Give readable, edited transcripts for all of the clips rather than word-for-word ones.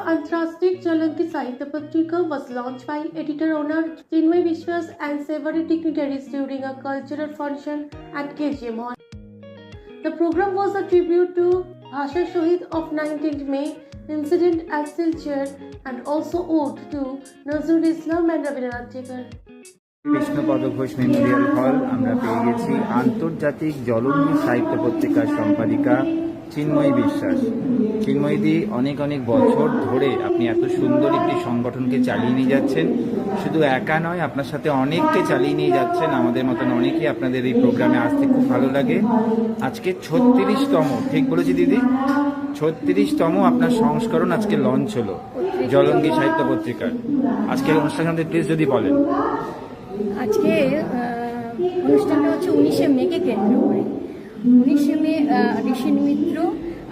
Antrastic Jalanki Sahitya Patrika was launched by editor-owner Chinmay Vishwas and several dignitaries during a cultural function at KGM Hall. The program was a tribute to Bhasha Shohid of 19th May incident at Silchar and also ode to Nazrul Islam and Rabindranath Tagore. Krishnapada Ghosh Memorial হল আমরা পেয়ে গেছি আন্তর্জাতিক জলঙ্গি সাহিত্য পত্রিকার সম্পাদিকা চিন্ময়ী বিশ্বাস। চিন্ময়ীদি, অনেক অনেক বছর ধরে আপনি এত সুন্দর একটি সংগঠনকে চালিয়ে নিয়ে যাচ্ছেন। শুধু একা নয়, আপনার সাথে অনেককে চালিয়ে নিয়ে যাচ্ছেন। আমাদের মতন অনেকেই আপনাদের এই প্রোগ্রামে আসতে খুব ভালো লাগে। আজকে 36তম, ঠিক বলেছি দিদি? 36তম আপনার সংস্করণ আজকে লঞ্চ হলো জলঙ্গি সাহিত্য পত্রিকার। আজকের অনুষ্ঠানটি প্লিজ যদি বলেন। আজকে অনুষ্ঠানটা হচ্ছে 19শে মেকে কেন্দ্র করে। 19শে মে ঋষি মিত্র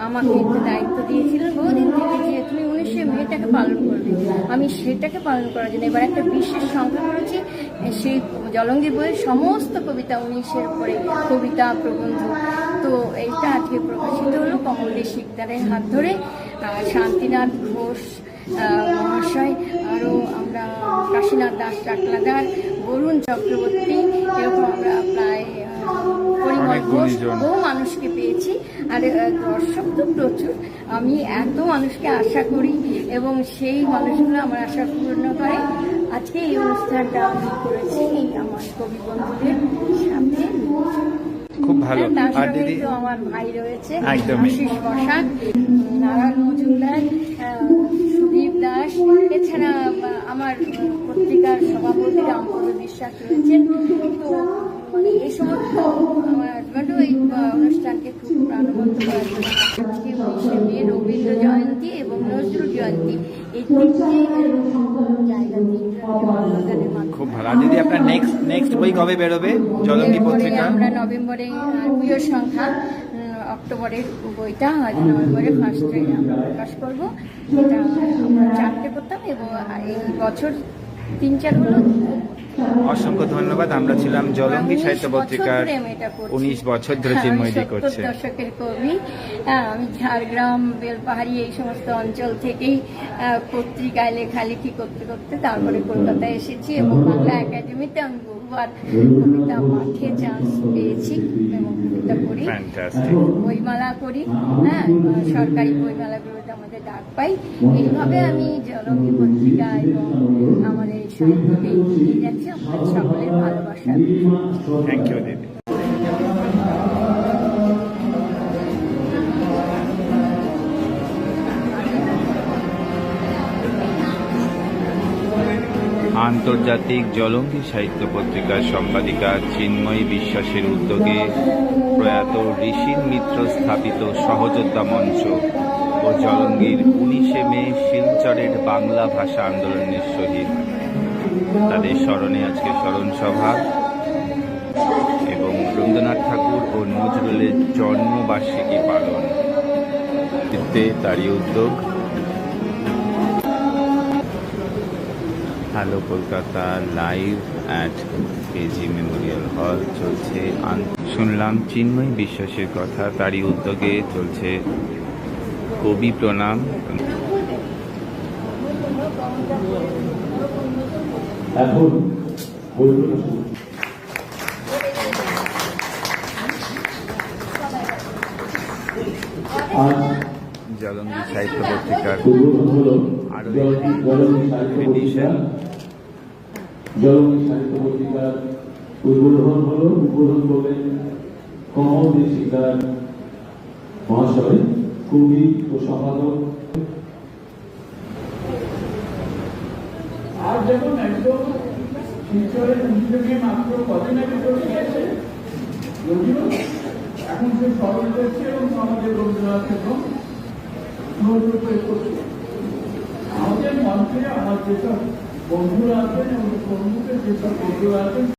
আমাকে একটা দায়িত্ব দিয়েছিলেন বহুদিন থেকে, যে তুমি 19শে মেটাকে পালন করবে। আমি সেটাকে পালন করার জন্য এবার একটা বিশেষ সংখ্যা করেছি। সেই জলঙ্গি বইয়ের সমস্ত কবিতা, 19-এর উপরে কবিতা, প্রবন্ধ, তো এইটা আজকে প্রকাশিত হলো কমলেশ শিকদারের হাত ধরে। শান্তিনাথ ঘোষ মহাশয়, আরও আমরা কাশীনাথ দাস টাকলাদার, বরুণ চক্রবর্তী, এরকম আমরা প্রায় পরিমল ঘোষ বহু মানুষকে পেয়েছি। আর দর্শক তো প্রচুর। আমি এত মানুষকে আশা করি এবং সেই মানুষগুলো আমার আশা পূর্ণ করে। আজকে এই অনুষ্ঠানটা আমি করেছি আমার কবি বন্ধুদের সাথে। খুব ভালো। আর দিদি আমার ভাই রয়েছে আশিস বসাক, নারায়ণ মজুমদার, সুদীপ দাস, এছাড়া আমার পত্রিকার সভাপতি রামপদ বিশ্বাস রয়েছেন। তো মানে এই সমস্ত আমার হাজব্যান্ডও এই অনুষ্ঠানকে খুব প্রাণবন্ত করার জন্য আজকে 19শে মে রবীন্দ্র জয়ন্তী এবং নজরুল জয়ন্তী এই তিনটি জায়গা খুব ভালো। দিদি, আপনার নেক্সট বই কবে বেরোবে জলঙ্গি পত্রিকা? আমরা নভেম্বরে পুজোর সংখ্যা, অক্টোবরের বইটা হয়তো নভেম্বরের ফার্স্টে আমরা প্রকাশ করবো। এটা আমরা 4টে করতাম এবং এই বছর 3-4 হলো। অসংখ্য ধন্যবাদ। আমরা ছিলাম জলঙ্গি সাহিত্য পত্রিকার 19 বছর ধরে চিন্ময়ীদি করছে। দশকের কবি। আমি ঝাড়গ্রাম, বেলপাহাড়ি এই সমস্ত অঞ্চল থেকেই পত্রিকায় লেখালেখি করতে করতে তারপরে কলকাতায় এসেছি এবং বাংলা একাডেমিতে আমি বহুবার কবিতা পাঠে চান্স পেয়েছি এবং কবিতা করি, বইমেলা করি। সরকারি বইমেলাগুলোতে আমাদের ডাক পাই। এইভাবে আমি জলঙ্গি পত্রিকা এবং আমাদের সাহিত্যকে এগিয়ে যাচ্ছি। আমাদের সকলের ভালোবাসা। থ্যাংক ইউ দিদি। আন্তর্জাতিক জলঙ্গি সাহিত্য পত্রিকার সম্পাদিকা চিন্ময়ী বিশ্বাসের উদ্যোগে প্রয়াত ঋষি মিত্র স্থাপিত সহযোদ্ধা মঞ্চ ও জলঙ্গির 19শে মে শিলচরের বাংলা ভাষা আন্দোলনের শহীদ তাদের স্মরণে আজকে স্মরণ সভা এবং রবীন্দ্রনাথ ঠাকুর ও নজরুলের জন্মবার্ষিকী পালন, তারই উদ্যোগ। Hello Kolkata live at KG Memorial হল চলছে। শুনলাম চিন্ময়ী বিশ্বাসের কথা, তারই উদ্যোগে চলছে কবি প্রণাম। এখন জলঙ্গি সাহিত্য পত্রিকার আরো এডিশন জলঙ্গি সাহিত্য পত্রিকার উদ্বোধন হলো। উদ্বোধন করলেন কমলেশ শিকদার মহাশয়, কবি ও সম্পাদক। আর যখন একদম শিলচরের উদ্যোগে মাত্র কদিন আগে চলে গেছে, যদিও এখন সে স্মরণ করছে এবং আমাদের রবীন্দ্রনাথ এবং নজরুল করছে। আমাদের মঞ্চে আমার যেসব বন্ধুরা আছেন এবং প্রমুখের যেসব বন্ধুরা আছেন